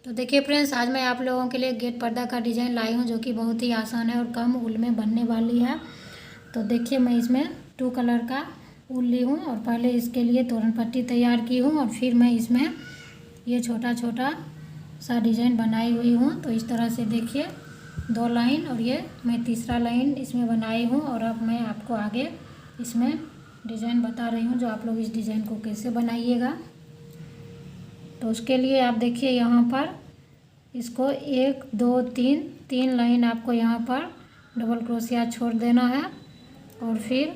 तो देखिए फ्रेंड्स, आज मैं आप लोगों के लिए गेट पर्दा का डिज़ाइन लाई हूँ जो कि बहुत ही आसान है और कम ऊल में बनने वाली है। तो देखिए मैं इसमें 2 कलर का ऊल ली हूँ और पहले इसके लिए तोरण पट्टी तैयार की हूँ और फिर मैं इसमें ये छोटा छोटा सा डिज़ाइन बनाई हुई हूँ। तो इस तरह से देखिए 2 लाइन और ये मैं तीसरा लाइन इसमें बनाई हूँ। और अब मैं आपको आगे इसमें डिज़ाइन बता रही हूँ जो आप लोग इस डिज़ाइन को कैसे बनाइएगा। तो उसके लिए आप देखिए यहाँ पर इसको 1 2 3 लाइन आपको यहाँ पर डबल क्रोशिया छोड़ देना है और फिर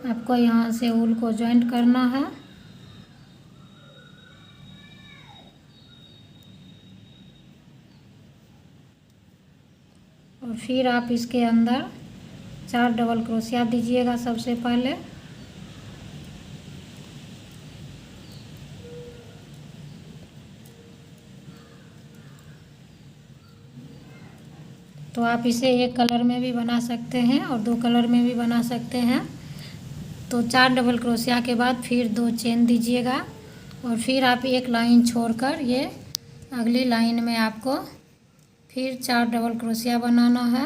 आपको यहाँ से ऊल को जॉइंट करना है। और फिर आप इसके अंदर 4 डबल क्रोशिया दीजिएगा सबसे पहले। तो आप इसे 1 कलर में भी बना सकते हैं और 2 कलर में भी बना सकते हैं। तो 4 डबल क्रोशिया के बाद फिर 2 चेन दीजिएगा और फिर आप 1 लाइन छोड़कर ये अगली लाइन में आपको फिर 4 डबल क्रोशिया बनाना है।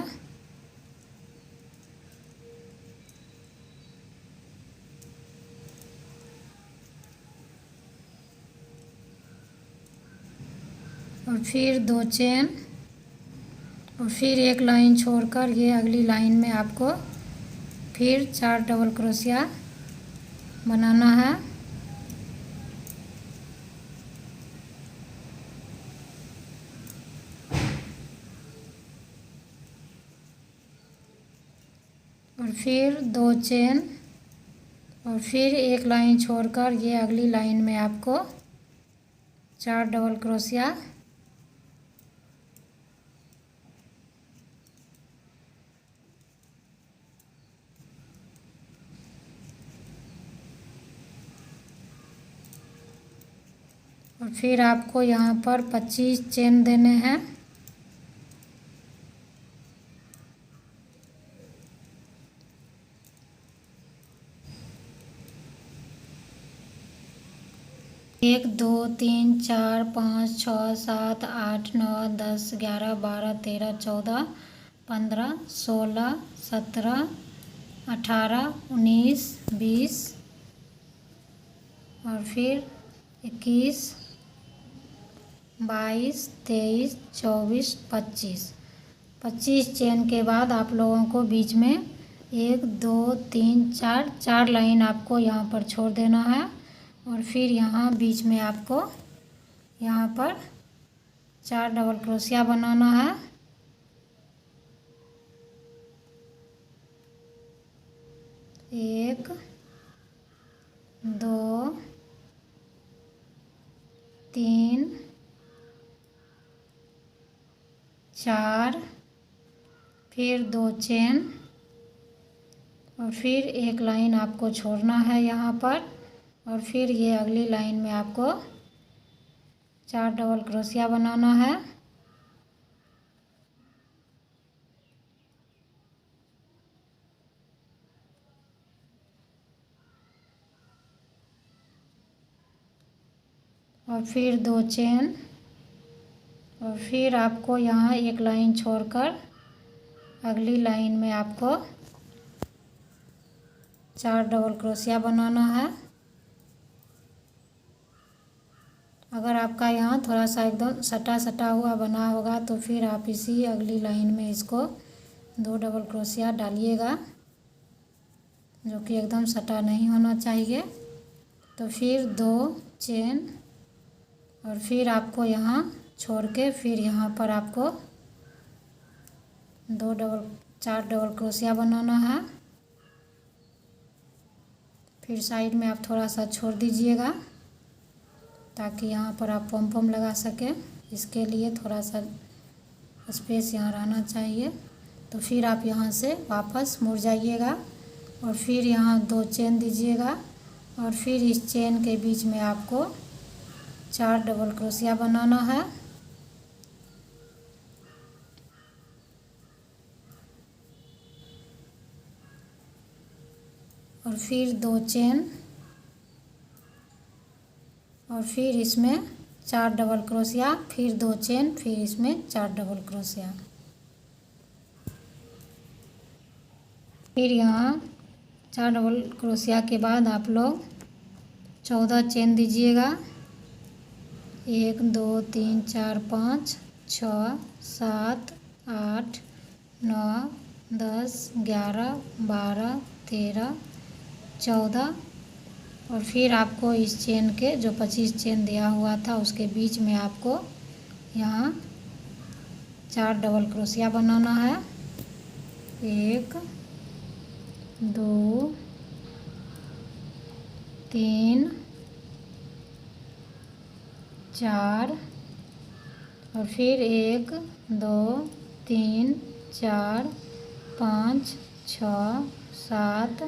और फिर 2 चेन और फिर 1 लाइन छोड़कर ये अगली लाइन में आपको फिर 4 डबल क्रोशिया बनाना है। और फिर 2 चेन और फिर 1 लाइन छोड़कर ये अगली लाइन में आपको 4 डबल क्रोशिया और फिर आपको यहाँ पर 25 चेन देने हैं। एक 2 3 4 5 6 7 8 9 10 11 12 13 14 15 16 17 18 19 20 और फिर 21 22 23 24 25 चेन के बाद आप लोगों को बीच में 1 2 3 4 लाइन आपको यहाँ पर छोड़ देना है। और फिर यहाँ बीच में आपको यहाँ पर 4 डबल क्रोशिया बनाना है। एक 2 3 4 फिर 2 चेन और फिर 1 लाइन आपको छोड़ना है यहाँ पर। और फिर ये अगली लाइन में आपको 4 डबल क्रोशिया बनाना है। और फिर 2 चेन और फिर आपको यहाँ 1 लाइन छोड़कर अगली लाइन में आपको 4 डबल क्रोशिया बनाना है। अगर आपका यहाँ थोड़ा सा एकदम सटा सटा हुआ बना होगा तो फिर आप इसी अगली लाइन में इसको 2 डबल क्रोशिया डालिएगा जो कि एकदम सटा नहीं होना चाहिए। तो फिर 2 चेन और फिर आपको यहाँ छोड़ के फिर यहाँ पर आपको 4 डबल क्रोशिया बनाना है। फिर साइड में आप थोड़ा सा छोड़ दीजिएगा ताकि यहाँ पर आप पम पम लगा सकें। इसके लिए थोड़ा सा स्पेस यहाँ रहना चाहिए। तो फिर आप यहाँ से वापस मुड़ जाइएगा और फिर यहाँ 2 चेन दीजिएगा और फिर इस चेन के बीच में आपको 4 डबल क्रोशिया बनाना है। और फिर 2 चेन और फिर इसमें 4 डबल क्रोशिया, फिर 2 चेन, फिर इसमें 4 डबल क्रोशिया। फिर यहाँ 4 डबल क्रोशिया के बाद आप लोग 14 चेन दीजिएगा। 1 2 3 4 5 6 7 8 9 10 11 12 13 14। और फिर आपको इस चेन के जो 25 चेन दिया हुआ था उसके बीच में आपको यहाँ 4 डबल क्रोशिया बनाना है। 1 2 3 4 और फिर 1 2 3 4 5 6 7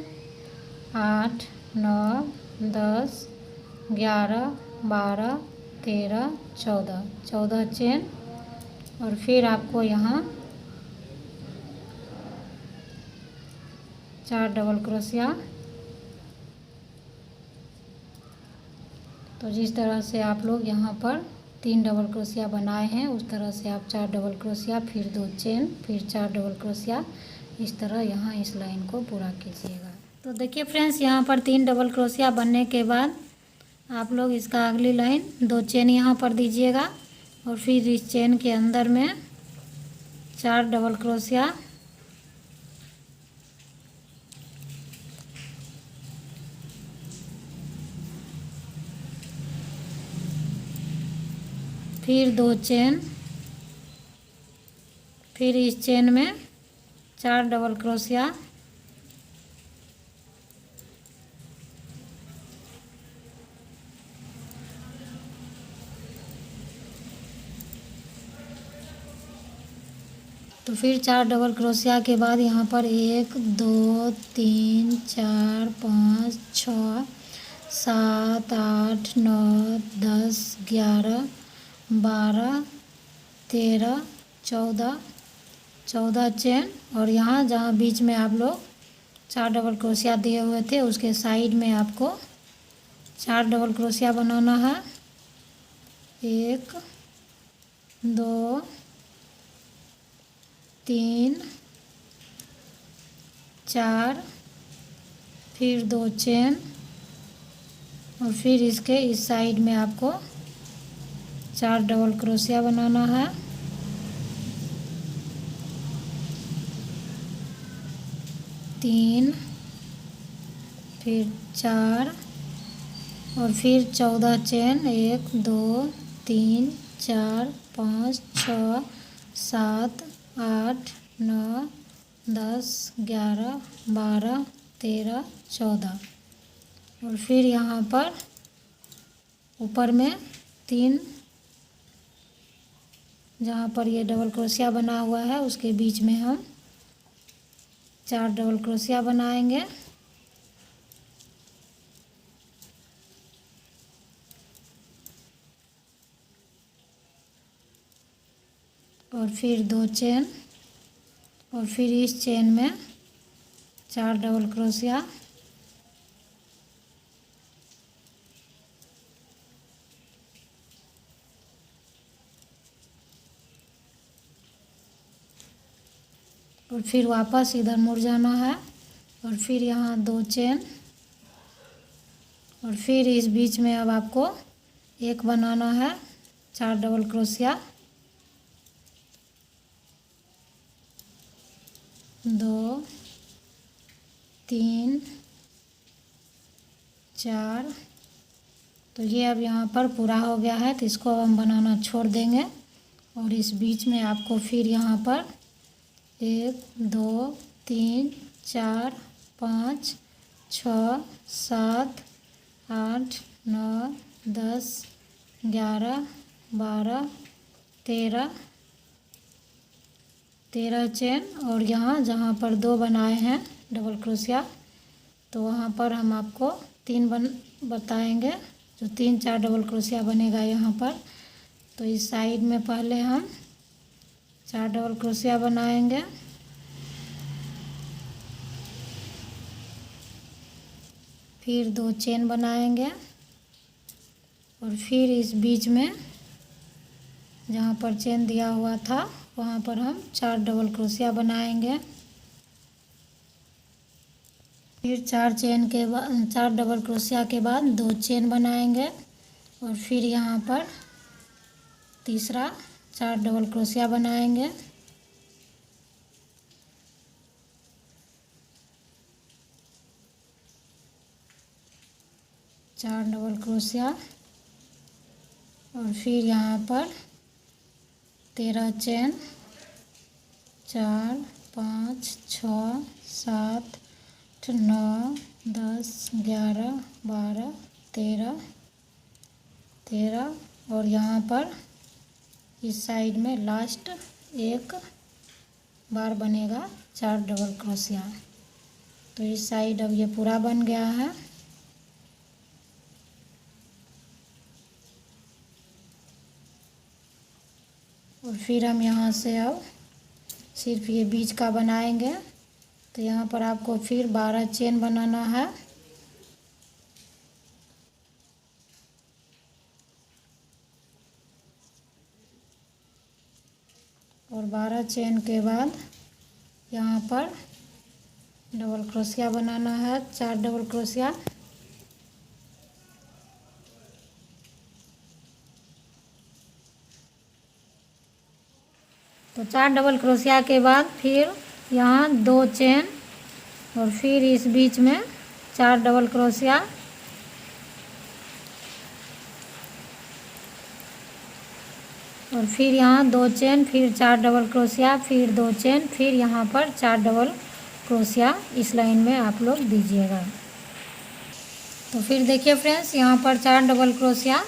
8 9 10 11 12 13 14 चेन। और फिर आपको यहाँ 4 डबल क्रोशिया। तो जिस तरह से आप लोग यहाँ पर 3 डबल क्रोशिया बनाए हैं उस तरह से आप 4 डबल क्रोशिया, फिर 2 चेन, फिर 4 डबल क्रोशिया, इस तरह यहाँ इस लाइन को पूरा कीजिएगा। तो देखिए फ्रेंड्स, यहाँ पर 3 डबल क्रोशिया बनने के बाद आप लोग इसका अगली लाइन 2 चेन यहाँ पर दीजिएगा और फिर इस चेन के अंदर में 4 डबल क्रोशिया, फिर 2 चेन, फिर इस चेन में 4 डबल क्रोशिया, तो फिर 4 डबल क्रोशिया के बाद यहाँ पर 1 2 3 4 5 6 7 8 9 10 11 12 13 14 चेन। और यहाँ जहाँ बीच में आप लोग 4 डबल क्रोशिया दिए हुए थे उसके साइड में आपको 4 डबल क्रोशिया बनाना है। 1 2 3 4, फिर 2 चेन और फिर इसके इस साइड में आपको 4 डबल क्रोशिया बनाना है। 3, फिर 4 और फिर 14 चेन। 1 2 3 4 5 6 7 8 9 10 11 12 13 14। और फिर यहाँ पर ऊपर में 3 जहाँ पर ये डबल क्रोशिया बना हुआ है उसके बीच में हम 4 डबल क्रोशिया बनाएंगे। और फिर 2 चेन और फिर इस चेन में 4 डबल क्रोशिया, और फिर वापस इधर मुड़ जाना है और फिर यहाँ 2 चेन और फिर इस बीच में अब आपको एक बनाना है 4 डबल क्रोशिया। 2 3 4। तो ये अब यहाँ पर पूरा हो गया है तो इसको अब हम बनाना छोड़ देंगे। और इस बीच में आपको फिर यहाँ पर 1 2 3 4 5 6 7 8 9 10 11 12 13 चेन। और यहाँ जहाँ पर 2 बनाए हैं डबल क्रोशिया तो वहाँ पर हम आपको 3 बताएंगे जो 3 4 डबल क्रोशिया बनेगा यहाँ पर। तो इस साइड में पहले हम 4 डबल क्रोशिया बनाएंगे। फिर 2 चेन बनाएंगे और फिर इस बीच में जहाँ पर चेन दिया हुआ था वहाँ पर हम 4 डबल क्रोशिया बनाएंगे। फिर 4 डबल क्रोशिया के बाद 2 चेन बनाएंगे और फिर यहाँ पर तीसरा 4 डबल क्रोशिया बनाएंगे। चार डबल क्रोशिया और फिर यहाँ पर 13 चेन 4 5 6 7 8 9 10 11 12 13 और यहाँ पर इस साइड में लास्ट एक बार बनेगा 4 डबल क्रोशिया। तो इस साइड अब ये पूरा बन गया है। और फिर हम यहाँ से अब सिर्फ ये बीच का बनाएंगे। तो यहाँ पर आपको फिर 12 चेन बनाना है और 12 चेन के बाद यहाँ पर डबल क्रोशिया बनाना है, 4 डबल क्रोशिया। तो 4 डबल क्रोशिया के बाद फिर यहाँ 2 चेन और फिर इस बीच में 4 डबल क्रोशिया और फिर यहाँ 2 चेन, फिर 4 डबल क्रोशिया, फिर 2 चेन, फिर यहाँ पर 4 डबल क्रोशिया इस लाइन में आप लोग दीजिएगा। तो फिर देखिए फ्रेंड्स, यहाँ पर 4 डबल क्रोशिया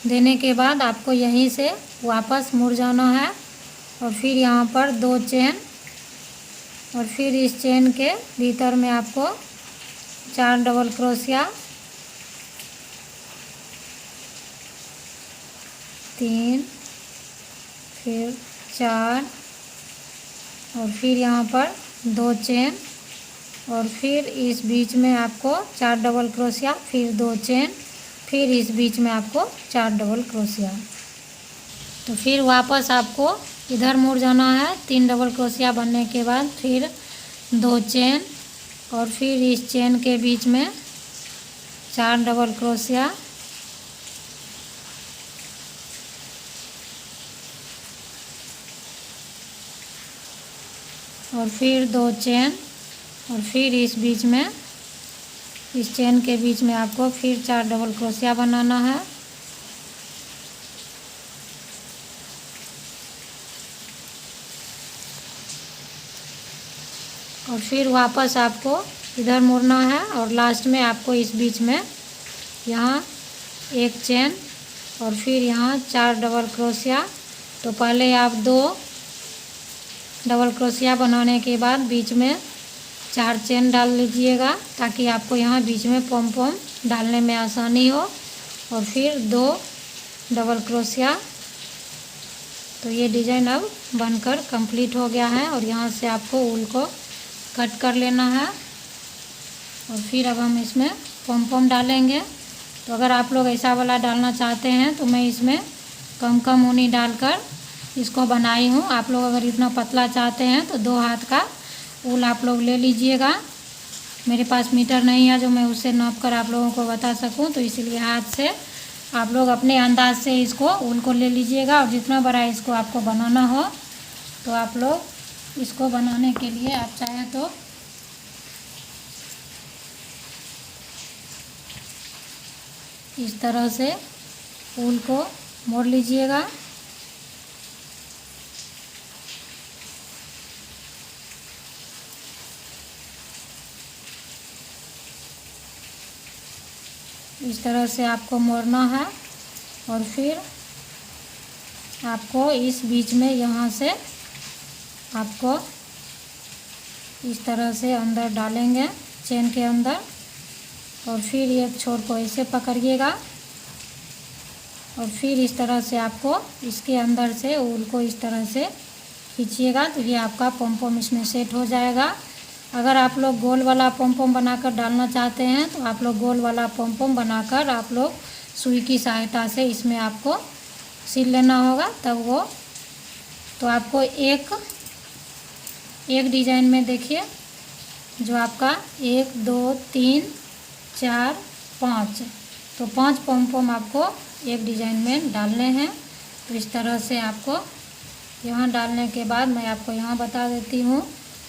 देने के बाद आपको यहीं से वापस मुड़ जाना है और फिर यहाँ पर 2 चेन और फिर इस चेन के भीतर में आपको 4 डबल क्रोशिया, 3 फिर 4 और फिर यहाँ पर 2 चेन और फिर इस बीच में आपको 4 डबल क्रोशिया, फिर 2 चेन, फिर इस बीच में आपको 4 डबल क्रोशिया। तो फिर वापस आपको इधर मुड़ जाना है। 3 डबल क्रोशिया बनने के बाद फिर 2 चेन और फिर इस चेन के बीच में 4 डबल क्रोशिया और फिर 2 चेन और फिर इस बीच में इस चेन के बीच में आपको फिर 4 डबल क्रोशिया बनाना है और फिर वापस आपको इधर मुड़ना है और लास्ट में आपको इस बीच में यहाँ 1 चेन और फिर यहाँ 4 डबल क्रोशिया। तो पहले आप 2 डबल क्रोशिया बनाने के बाद बीच में 4 चेन डाल लीजिएगा ताकि आपको यहाँ बीच में पॉम पॉम डालने में आसानी हो और फिर 2 डबल क्रोशिया। तो ये डिज़ाइन अब बनकर कंप्लीट हो गया है और यहाँ से आपको ऊल को कट कर लेना है और फिर अब हम इसमें पॉम पॉम डालेंगे। तो अगर आप लोग ऐसा वाला डालना चाहते हैं तो मैं इसमें कम ऊनी डालकर इसको बनाई हूँ। आप लोग अगर इतना पतला चाहते हैं तो 2 हाथ का ऊल आप लोग ले लीजिएगा। मेरे पास मीटर नहीं है जो मैं उससे नाप कर आप लोगों को बता सकूं, तो इसीलिए हाथ से आप लोग अपने अंदाज से इसको ऊल को ले लीजिएगा और जितना बड़ा इसको आपको बनाना हो तो आप लोग इसको बनाने के लिए आप चाहें तो इस तरह से ऊल को मोड़ लीजिएगा। इस तरह से आपको मोड़ना है और फिर आपको इस बीच में यहाँ से आपको इस तरह से अंदर डालेंगे चेन के अंदर और फिर एक छोर को ऐसे पकड़िएगा और फिर इस तरह से आपको इसके अंदर से ऊल को इस तरह से खींचिएगा तो ये आपका पॉम पॉम इसमें सेट हो जाएगा। अगर आप लोग गोल वाला पॉम पॉम बनाकर डालना चाहते हैं तो आप लोग गोल वाला पॉम पॉम बनाकर आप लोग सुई की सहायता से इसमें आपको सिल लेना होगा, तब वो तो आपको एक डिज़ाइन में देखिए जो आपका 1 2 3 4 5, तो 5 पॉम पॉम आपको एक डिज़ाइन में डालने हैं। तो इस तरह से आपको यहाँ डालने के बाद मैं आपको यहाँ बता देती हूँ।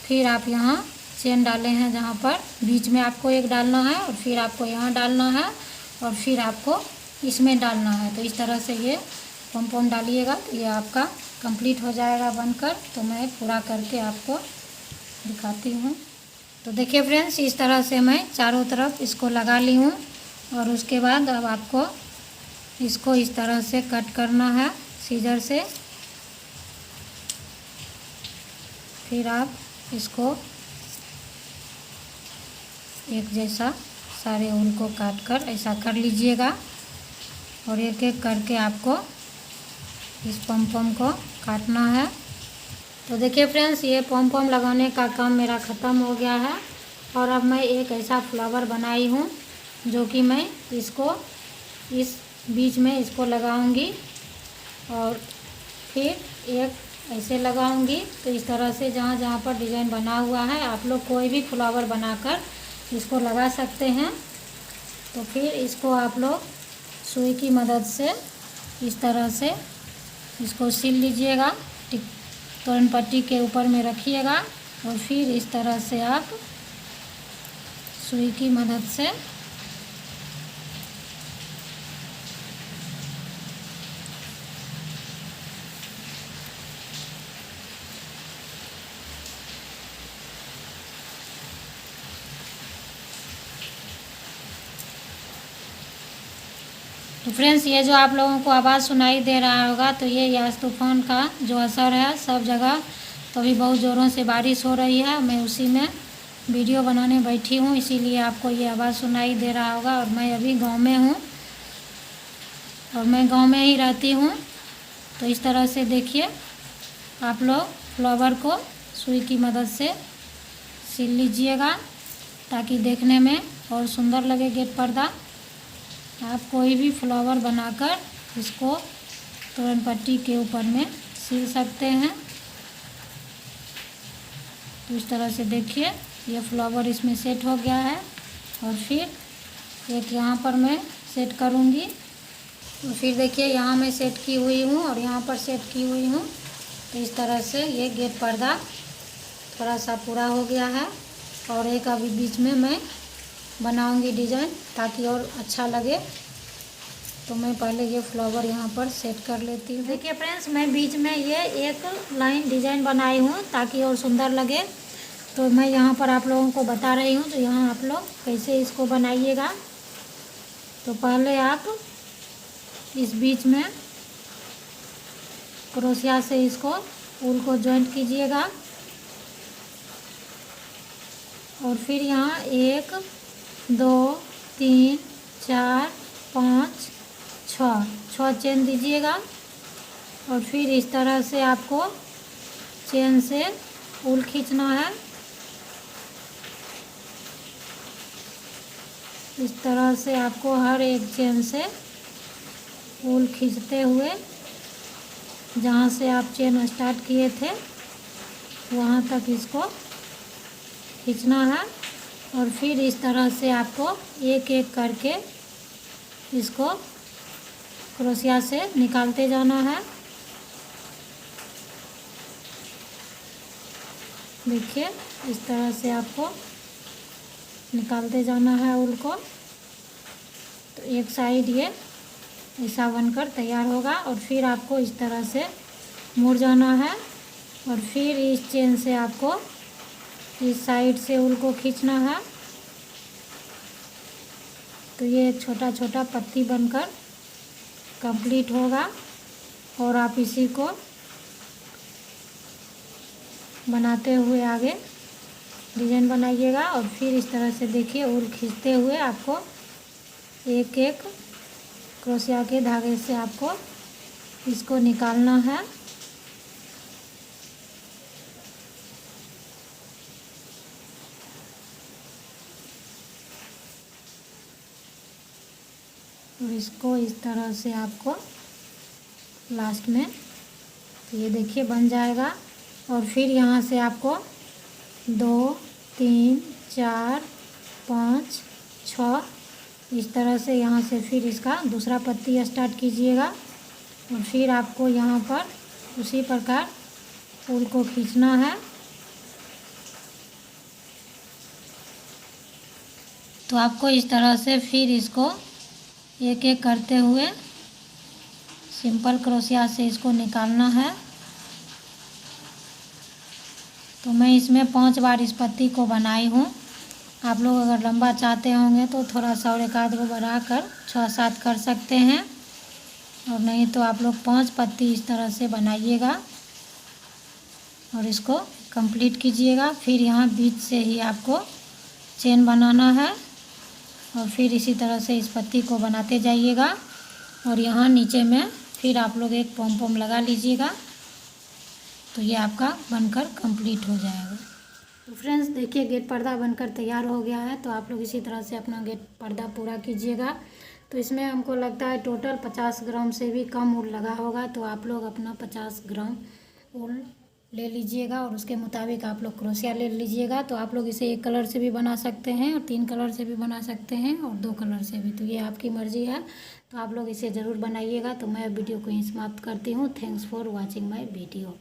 फिर आप यहाँ चेन डाले हैं जहाँ पर बीच में आपको एक डालना है, और फिर आपको यहाँ डालना है, और फिर आपको इसमें डालना है। तो इस तरह से ये पॉम पॉम डालिएगा तो ये आपका कंप्लीट हो जाएगा बनकर। तो मैं पूरा करके आपको दिखाती हूँ। तो देखिए फ्रेंड्स, इस तरह से मैं चारों तरफ इसको लगा ली हूँ, और उसके बाद अब आपको इसको इस तरह से कट करना है सीजर से। फिर आप इसको एक जैसा सारे ऊन को काट कर ऐसा कर लीजिएगा, और एक एक करके आपको इस पॉम पॉम को काटना है। तो देखिए फ्रेंड्स, ये पॉम पॉम लगाने का काम मेरा ख़त्म हो गया है, और अब मैं एक ऐसा फ्लावर बनाई हूँ जो कि मैं इसको इस बीच में इसको लगाऊंगी, और फिर एक ऐसे लगाऊंगी। तो इस तरह से जहाँ जहाँ पर डिज़ाइन बना हुआ है आप लोग कोई भी फ्लावर बनाकर इसको लगा सकते हैं। तो फिर इसको आप लोग सुई की मदद से इस तरह से इसको सिल लीजिएगा, तोरण पट्टी के ऊपर में रखिएगा, और फिर इस तरह से आप सुई की मदद से तो फ्रेंड्स, ये जो आप लोगों को आवाज़ सुनाई दे रहा होगा तो ये यास तूफान का जो असर है सब जगह। तो अभी बहुत ज़ोरों से बारिश हो रही है, मैं उसी में वीडियो बनाने बैठी हूँ, इसीलिए आपको ये आवाज़ सुनाई दे रहा होगा। और मैं अभी गांव में हूँ, और मैं गांव में ही रहती हूँ। तो इस तरह से देखिए आप लोग फ्लावर को सुई की मदद से सिल लीजिएगा, ताकि देखने में और सुंदर लगे गेट पर्दा। आप कोई भी फ्लावर बनाकर इसको तोरण पट्टी के ऊपर में सिल सकते हैं। तो इस तरह से देखिए ये फ्लावर इसमें सेट हो गया है, और फिर एक यहाँ पर मैं सेट करूँगी। तो फिर देखिए यहाँ मैं सेट की हुई हूँ और यहाँ पर सेट की हुई हूँ। तो इस तरह से ये गेट पर्दा थोड़ा सा पूरा हो गया है, और एक अभी बीच में मैं बनाऊंगी डिज़ाइन ताकि और अच्छा लगे। तो मैं पहले ये फ्लावर यहाँ पर सेट कर लेती हूँ। देखिए फ्रेंड्स, मैं बीच में ये एक लाइन डिज़ाइन बनाई हूँ ताकि और सुंदर लगे। तो मैं यहाँ पर आप लोगों को बता रही हूँ, तो यहाँ आप लोग कैसे इसको बनाइएगा। तो पहले आप इस बीच में क्रोशिया से इसको ऊल को जॉइंट कीजिएगा, और फिर यहाँ 1 2 3 4 5 6 चेन दीजिएगा, और फिर इस तरह से आपको चेन से ऊल खींचना है। इस तरह से आपको हर एक चेन से ऊल खींचते हुए जहाँ से आप चेन स्टार्ट किए थे वहाँ तक इसको खींचना है, और फिर इस तरह से आपको एक एक करके इसको क्रोशिया से निकालते जाना है। देखिए इस तरह से आपको निकालते जाना है ऊल को। तो एक साइड ये ऐसा बनकर तैयार होगा, और फिर आपको इस तरह से मुड़ जाना है, और फिर इस चेन से आपको इस साइड से ऊल को खींचना है। तो ये एक छोटा छोटा पत्ती बनकर कंप्लीट होगा, और आप इसी को बनाते हुए आगे डिज़ाइन बनाइएगा। और फिर इस तरह से देखिए ऊल खींचते हुए आपको एक एक क्रोशिया के धागे से आपको इसको निकालना है। और इसको इस तरह से आपको लास्ट में, तो ये देखिए बन जाएगा। और फिर यहाँ से आपको 2 3 4 5 6 इस तरह से यहाँ से फिर इसका दूसरा पत्ती स्टार्ट कीजिएगा। और फिर आपको यहाँ पर उसी प्रकार फूल को खींचना है। तो आपको इस तरह से फिर इसको एक एक करते हुए सिंपल क्रोशिया से इसको निकालना है। तो मैं इसमें 5 बार इस पत्ती को बनाई हूँ। आप लोग अगर लंबा चाहते होंगे तो थोड़ा सा और एक आध को बढ़ाकर 6-7 कर सकते हैं, और नहीं तो आप लोग 5 पत्ती इस तरह से बनाइएगा और इसको कंप्लीट कीजिएगा। फिर यहाँ बीच से ही आपको चेन बनाना है और फिर इसी तरह से इस पत्ती को बनाते जाइएगा। और यहाँ नीचे में फिर आप लोग एक पॉम पॉम लगा लीजिएगा, तो ये आपका बनकर कंप्लीट हो जाएगा। तो फ्रेंड्स देखिए गेट पर्दा बनकर तैयार हो गया है। तो आप लोग इसी तरह से अपना गेट पर्दा पूरा कीजिएगा। तो इसमें हमको लगता है टोटल 50 ग्राम से भी कम ऊन लगा होगा। तो आप लोग अपना 50 ग्राम ऊन ले लीजिएगा और उसके मुताबिक आप लोग क्रोशिया ले लीजिएगा। तो आप लोग इसे 1 कलर से भी बना सकते हैं और 3 कलर से भी बना सकते हैं और 2 कलर से भी, तो ये आपकी मर्ज़ी है। तो आप लोग इसे ज़रूर बनाइएगा। तो मैं वीडियो को यहीं समाप्त करती हूँ। Thanks for watching my video.